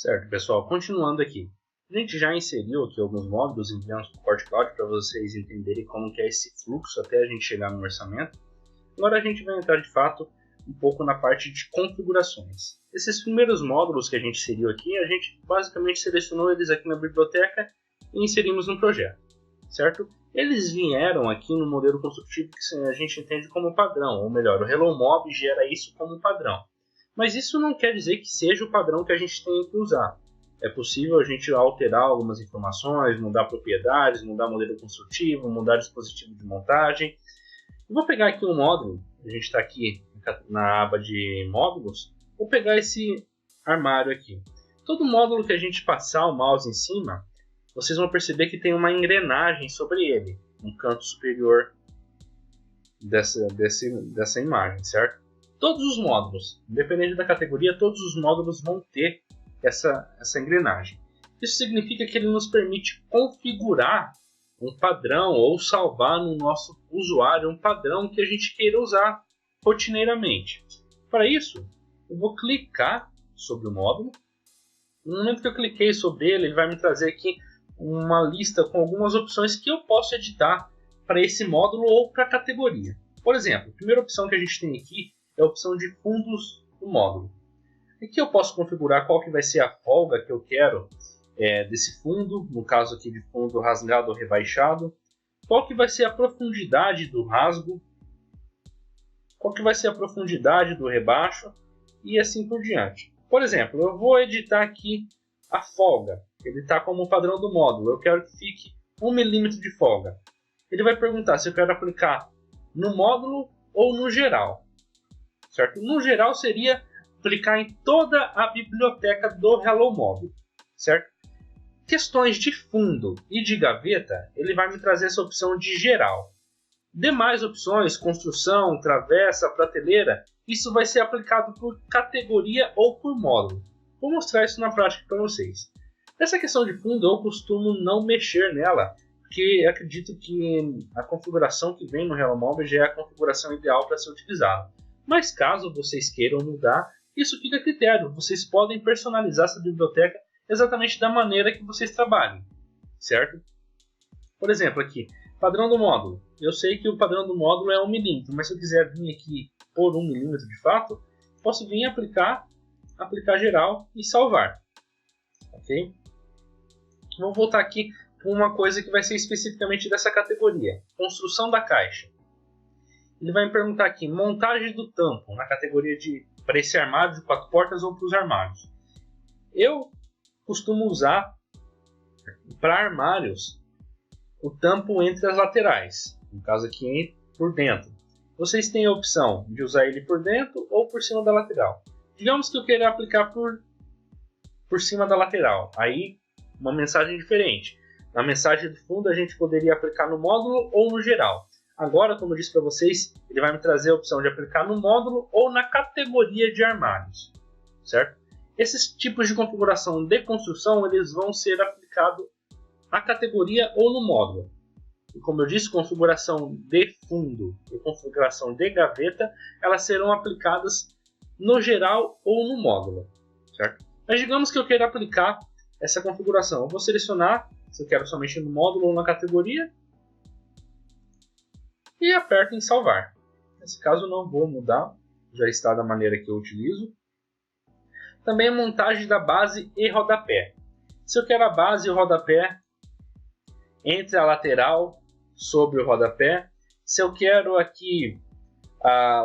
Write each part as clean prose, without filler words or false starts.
Certo, pessoal, continuando aqui. A gente já inseriu aqui alguns módulos, enviamos para o Core Cloud para vocês entenderem como que é esse fluxo até a gente chegar no orçamento. Agora a gente vai entrar de fato um pouco na parte de configurações. Esses primeiros módulos que a gente inseriu aqui, a gente basicamente selecionou eles aqui na biblioteca e inserimos no projeto, certo? Eles vieram aqui no modelo construtivo que a gente entende como padrão, ou melhor, o HelloMob gera isso como padrão. Mas isso não quer dizer que seja o padrão que a gente tem que usar. É possível a gente alterar algumas informações, mudar propriedades, mudar modelo construtivo, mudar dispositivo de montagem. Eu vou pegar aqui um módulo, a gente está aqui na aba de módulos, vou pegar esse armário aqui. Todo módulo que a gente passar o mouse em cima, vocês vão perceber que tem uma engrenagem sobre ele, no canto superior dessa imagem, certo? Todos os módulos, independente da categoria, todos os módulos vão ter essa engrenagem. Isso significa que ele nos permite configurar um padrão ou salvar no nosso usuário um padrão que a gente queira usar rotineiramente. Para isso, eu vou clicar sobre o módulo. No momento que eu cliquei sobre ele, ele vai me trazer aqui uma lista com algumas opções que eu posso editar para esse módulo ou para a categoria. Por exemplo, a primeira opção que a gente tem aqui é a opção de fundos do módulo. Aqui eu posso configurar qual que vai ser a folga que eu quero desse fundo, no caso aqui de fundo rasgado ou rebaixado, qual que vai ser a profundidade do rasgo, qual que vai ser a profundidade do rebaixo e assim por diante. Por exemplo, eu vou editar aqui a folga, ele está como padrão do módulo, eu quero que fique 1 milímetro de folga. Ele vai perguntar se eu quero aplicar no módulo ou no geral. Certo? No geral seria aplicar em toda a biblioteca do HelloMob, certo? Questões de fundo e de gaveta, ele vai me trazer essa opção de geral. Demais opções, construção, travessa, prateleira, isso vai ser aplicado por categoria ou por módulo. Vou mostrar isso na prática para vocês. Essa questão de fundo eu costumo não mexer nela, porque acredito que a configuração que vem no HelloMob já é a configuração ideal para ser utilizada. Mas caso vocês queiram mudar, isso fica a critério. Vocês podem personalizar essa biblioteca exatamente da maneira que vocês trabalhem, certo? Por exemplo, aqui, padrão do módulo. Eu sei que o padrão do módulo é 1 milímetro, mas se eu quiser vir aqui por 1 milímetro de fato, posso vir aplicar geral e salvar. Ok? Vou voltar aqui para uma coisa que vai ser especificamente dessa categoria, construção da caixa. Ele vai me perguntar aqui, montagem do tampo, na categoria para esse armário de 4 portas ou para os armários. Eu costumo usar para armários o tampo entre as laterais, no caso aqui por dentro. Vocês têm a opção de usar ele por dentro ou por cima da lateral. Digamos que eu queira aplicar por cima da lateral, aí uma mensagem diferente. Na mensagem do fundo a gente poderia aplicar no módulo ou no geral. Agora, como eu disse para vocês, ele vai me trazer a opção de aplicar no módulo ou na categoria de armários, certo? Esses tipos de configuração de construção, eles vão ser aplicados na categoria ou no módulo. E como eu disse, configuração de fundo e configuração de gaveta, elas serão aplicadas no geral ou no módulo, certo? Mas digamos que eu queira aplicar essa configuração. Eu vou selecionar se eu quero somente no módulo ou na categoria, e aperto em salvar. Nesse caso não vou mudar, já está da maneira que eu utilizo. Também a montagem da base e rodapé. Se eu quero a base e o rodapé entre a lateral sobre o rodapé, se eu quero aqui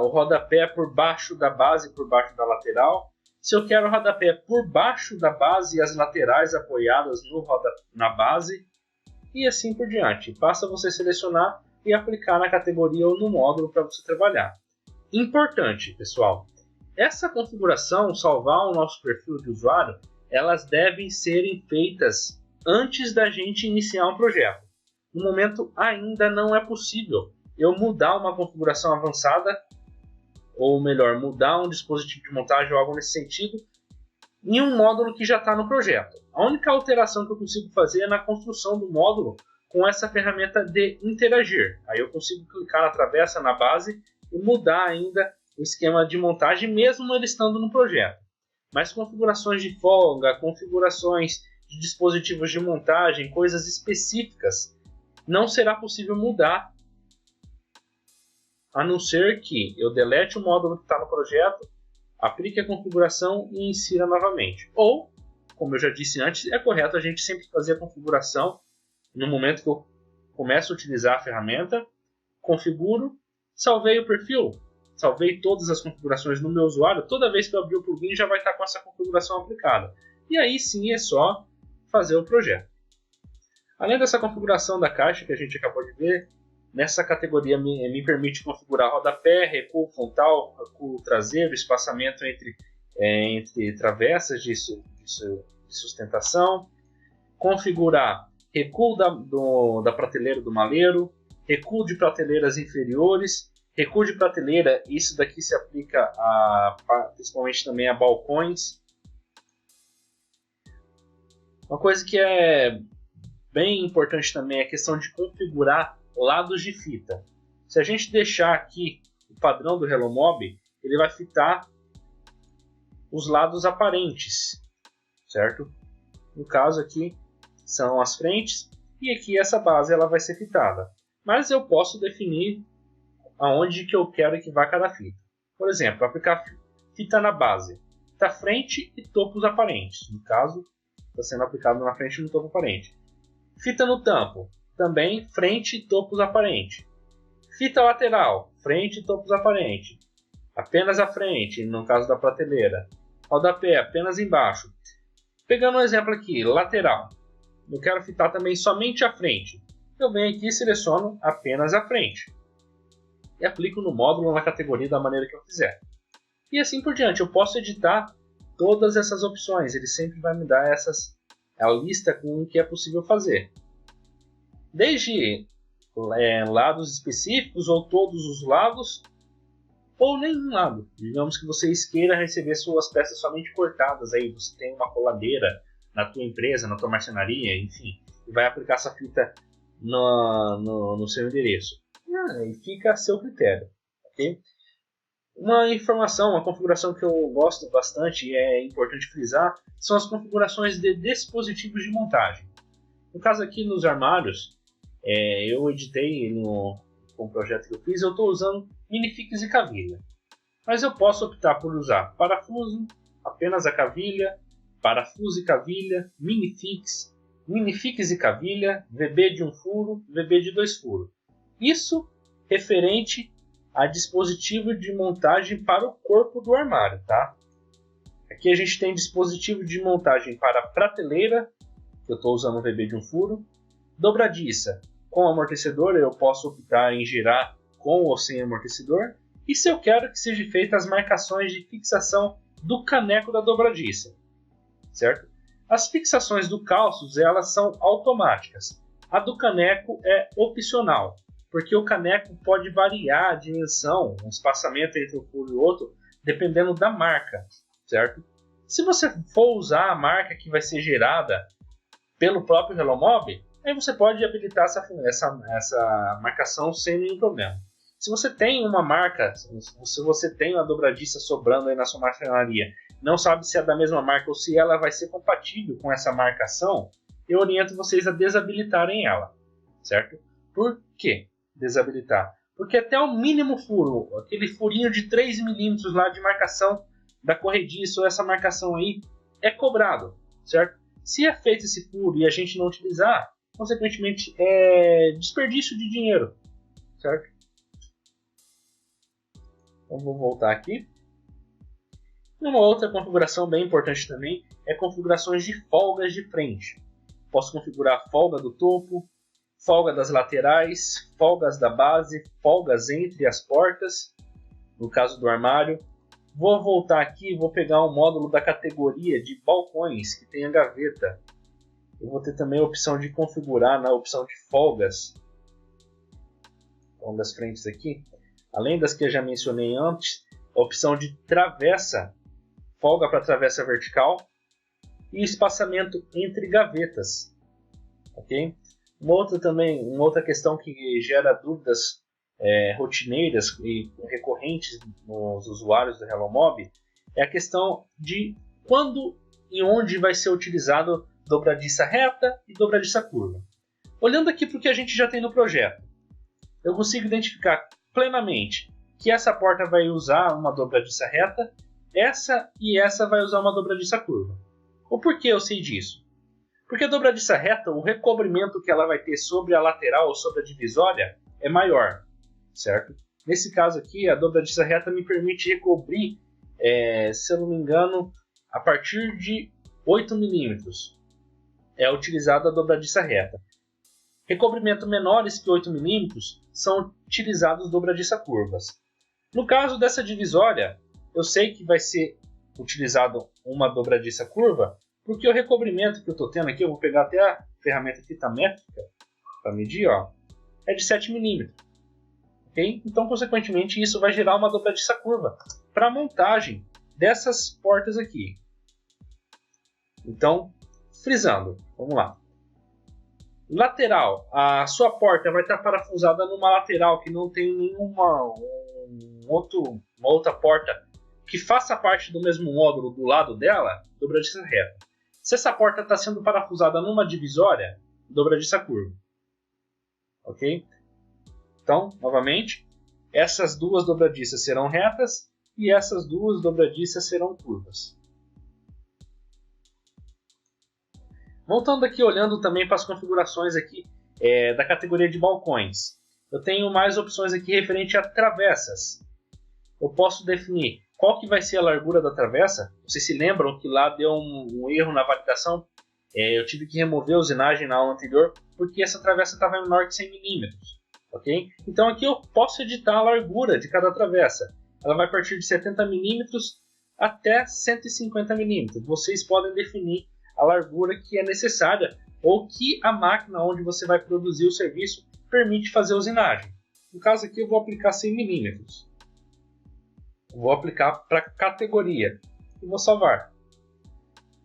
o rodapé por baixo da base e por baixo da lateral, se eu quero o rodapé por baixo da base e as laterais apoiadas na base, e assim por diante. Basta você selecionar e aplicar na categoria ou no módulo para você trabalhar. Importante, pessoal, essa configuração, salvar o nosso perfil de usuário, elas devem serem feitas antes da gente iniciar um projeto. No momento ainda não é possível eu mudar uma configuração avançada, ou melhor, mudar um dispositivo de montagem ou algo nesse sentido, em um módulo que já está no projeto. A única alteração que eu consigo fazer é na construção do módulo com essa ferramenta de interagir. Aí eu consigo clicar na travessa, na base, e mudar ainda o esquema de montagem, mesmo ele estando no projeto. mas configurações de folga, configurações de dispositivos de montagem, coisas específicas, não será possível mudar, a não ser que eu delete o módulo que está no projeto, aplique a configuração e insira novamente. Ou, como eu já disse antes, é correto a gente sempre fazer a configuração no momento que eu começo a utilizar a ferramenta, configuro, salvei o perfil, salvei todas as configurações no meu usuário, toda vez que eu abrir o plugin já vai estar com essa configuração aplicada. E aí sim é só fazer o projeto. Além dessa configuração da caixa que a gente acabou de ver, nessa categoria me permite configurar rodapé, recuo frontal, recuo traseiro, espaçamento entre travessas de sustentação, configurar recuo da prateleira do maleiro, recuo de prateleiras inferiores, recuo de prateleira, isso daqui se aplica principalmente também a balcões. Uma coisa que é bem importante também é a questão de configurar lados de fita. Se a gente deixar aqui o padrão do HelloMob, ele vai fitar os lados aparentes, certo? No caso aqui são as frentes e aqui essa base ela vai ser fitada. Mas eu posso definir aonde que eu quero que vá cada fita. Por exemplo, aplicar fita na base, fita frente e topos aparentes. No caso, está sendo aplicado na frente e no topo aparente. Fita no tampo, também frente e topos aparente. Fita lateral, frente e topos aparente. Apenas a frente, no caso da prateleira. Rodapé, apenas embaixo. Pegando um exemplo aqui, lateral. Eu quero fitar também somente a frente. Eu venho aqui e seleciono apenas a frente. E aplico no módulo, na categoria, da maneira que eu quiser. E assim por diante. Eu posso editar todas essas opções. Ele sempre vai me dar a lista com o que é possível fazer. Desde lados específicos, ou todos os lados, ou nenhum lado. Digamos que você queira receber suas peças somente cortadas. Aí você tem uma coladeira na tua empresa, na tua marcenaria, enfim. E vai aplicar essa fita no seu endereço. E fica a seu critério. Okay? Uma informação, uma configuração que eu gosto bastante e é importante frisar são as configurações de dispositivos de montagem. No caso aqui nos armários, eu editei com o projeto que eu fiz, eu estou usando minifigs e cavilha. Mas eu posso optar por usar parafuso, apenas a cavilha, parafuso e cavilha, minifigs e cavilha, VB de 1 furo, VB de 2 furos. Isso referente a dispositivo de montagem para o corpo do armário, tá? Aqui a gente tem dispositivo de montagem para prateleira, que eu estou usando um VB de 1 furo, dobradiça com amortecedor, eu posso optar em girar com ou sem amortecedor, e se eu quero que seja feita as marcações de fixação do caneco da dobradiça, certo? As fixações do calços, elas são automáticas. A do caneco é opcional, porque o caneco pode variar a dimensão, o espaçamento entre um furo e outro, dependendo da marca, certo? Se você for usar a marca que vai ser gerada pelo próprio HelloMob, aí você pode habilitar essa marcação sem nenhum problema. Se você tem uma marca, se você tem uma dobradiça sobrando aí na sua marcenaria, não sabe se é da mesma marca ou se ela vai ser compatível com essa marcação, eu oriento vocês a desabilitarem ela, certo? Por quê desabilitar? Porque até o mínimo furo, aquele furinho de 3 milímetros lá de marcação da corrediça ou essa marcação aí, é cobrado, certo? Se é feito esse furo e a gente não utilizar, consequentemente é desperdício de dinheiro, certo? Então vou voltar aqui. Uma outra configuração bem importante também é configurações de folgas de frente. Posso configurar a folga do topo, folga das laterais, folgas da base, folgas entre as portas, no caso do armário. Vou voltar aqui e vou pegar um módulo da categoria de balcões que tem a gaveta. Eu vou ter também a opção de configurar na opção de folgas. Então, das frentes aqui, além das que eu já mencionei antes, a opção de travessa, folga para travessa vertical e espaçamento entre gavetas. Okay? Uma outra questão que gera dúvidas rotineiras e recorrentes nos usuários do HelloMob é a questão de quando e onde vai ser utilizado dobradiça reta e dobradiça curva. Olhando aqui para o que a gente já tem no projeto, eu consigo identificar plenamente que essa porta vai usar uma dobradiça reta, essa e essa vai usar uma dobradiça curva. O porquê eu sei disso? Porque a dobradiça reta, o recobrimento que ela vai ter sobre a lateral ou sobre a divisória é maior, certo? Nesse caso aqui, a dobradiça reta me permite recobrir, se eu não me engano, a partir de 8 milímetros. É utilizada a dobradiça reta. Recobrimentos menores que 8 milímetros são utilizados dobradiça curvas. No caso dessa divisória, eu sei que vai ser utilizado uma dobradiça curva, porque o recobrimento que eu estou tendo aqui, eu vou pegar até a ferramenta fita métrica para medir, ó, é de 7 milímetros. Okay? Então, consequentemente, isso vai gerar uma dobradiça curva para a montagem dessas portas aqui. Então, frisando, vamos lá. Lateral, a sua porta vai estar parafusada numa lateral que não tem nenhuma outra porta que faça parte do mesmo módulo do lado dela, dobradiça reta. Se essa porta está sendo parafusada numa divisória, dobradiça curva. Ok? Então, novamente, essas duas dobradiças serão retas e essas duas dobradiças serão curvas. Voltando aqui, olhando também para as configurações aqui da categoria de balcões. Eu tenho mais opções aqui referente a travessas. Eu posso definir qual que vai ser a largura da travessa. Vocês se lembram que lá deu um erro na validação? Eu tive que remover a usinagem na aula anterior porque essa travessa estava menor que 100 milímetros. Okay? Então aqui eu posso editar a largura de cada travessa. Ela vai partir de 70 milímetros até 150 milímetros. Vocês podem definir a largura que é necessária ou que a máquina onde você vai produzir o serviço permite fazer a usinagem. No caso aqui eu vou aplicar 100 milímetros. Vou aplicar para categoria e vou salvar.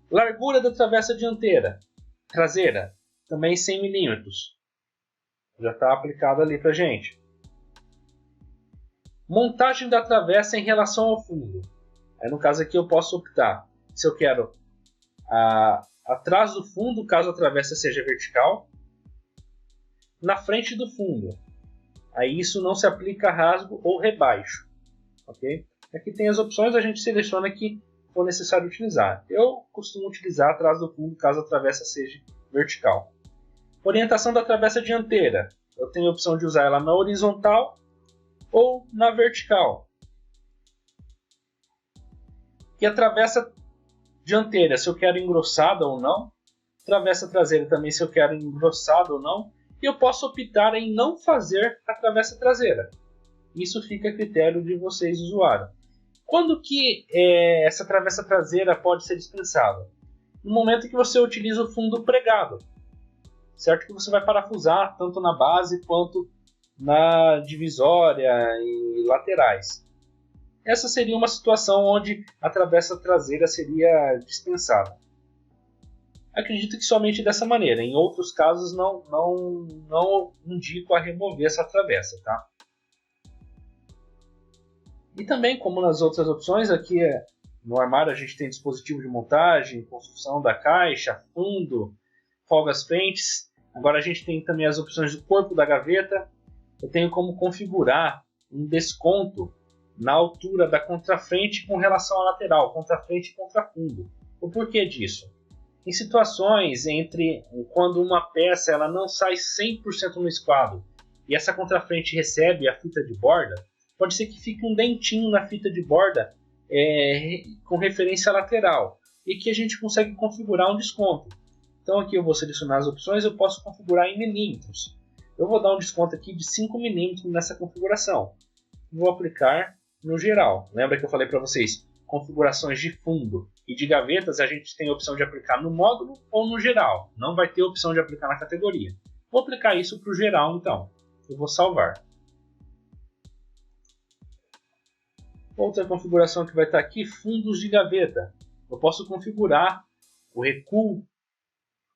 Largura da travessa traseira, também 100 milímetros. Já está aplicado ali para gente. Montagem da travessa em relação ao fundo. Aí, no caso aqui eu posso optar se eu quero atrás do fundo, caso a travessa seja vertical, na frente do fundo. Aí isso não se aplica a rasgo ou rebaixo. Okay? Aqui tem as opções, a gente seleciona que for necessário utilizar. Eu costumo utilizar atrás do fundo caso a travessa seja vertical. Orientação da travessa dianteira. Eu tenho a opção de usar ela na horizontal ou na vertical. E a travessa dianteira, se eu quero engrossada ou não. Travessa traseira também, se eu quero engrossada ou não. E eu posso optar em não fazer a travessa traseira. Isso fica a critério de vocês, usuário. Quando que essa travessa traseira pode ser dispensável? No momento que você utiliza o fundo pregado. Certo que você vai parafusar tanto na base quanto na divisória e laterais. Essa seria uma situação onde a travessa traseira seria dispensável. Acredito que somente dessa maneira. Em outros casos não indico a remover essa travessa, tá? E também, como nas outras opções, aqui no armário a gente tem dispositivo de montagem, construção da caixa, fundo, folgas frentes. Agora a gente tem também as opções do corpo da gaveta. Eu tenho como configurar um desconto na altura da contrafrente com relação à lateral, contrafrente e contrafundo. O porquê disso? Em situações quando uma peça ela não sai 100% no esquadro e essa contrafrente recebe a fita de borda, pode ser que fique um dentinho na fita de borda com referência à lateral e que a gente consegue configurar um desconto. Então aqui eu vou selecionar as opções, eu posso configurar em milímetros. Eu vou dar um desconto aqui de 5 milímetros nessa configuração. Vou aplicar no geral. Lembra que eu falei para vocês, configurações de fundo e de gavetas a gente tem a opção de aplicar no módulo ou no geral. Não vai ter opção de aplicar na categoria. Vou aplicar isso para o geral então. Eu vou salvar. Outra configuração que vai estar aqui, fundos de gaveta. Eu posso configurar o recuo,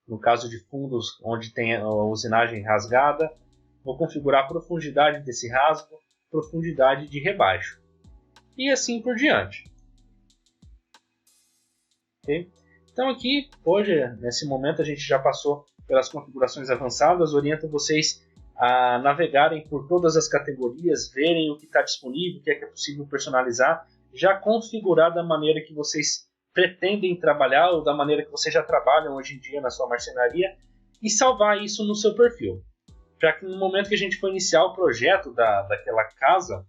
no caso de fundos onde tem a usinagem rasgada. Vou configurar a profundidade desse rasgo, profundidade de rebaixo. E assim por diante. ok? Então aqui, hoje, nesse momento, a gente já passou pelas configurações avançadas, oriento vocês a navegarem por todas as categorias, verem o que está disponível, o que é possível personalizar, já configurar da maneira que vocês pretendem trabalhar ou da maneira que vocês já trabalham hoje em dia na sua marcenaria e salvar isso no seu perfil. Para que no momento que a gente for iniciar o projeto daquela casa,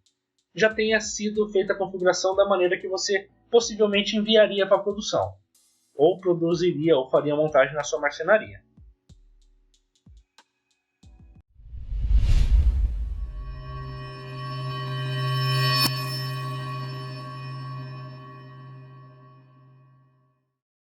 já tenha sido feita a configuração da maneira que você possivelmente enviaria para a produção, ou produziria ou faria montagem na sua marcenaria.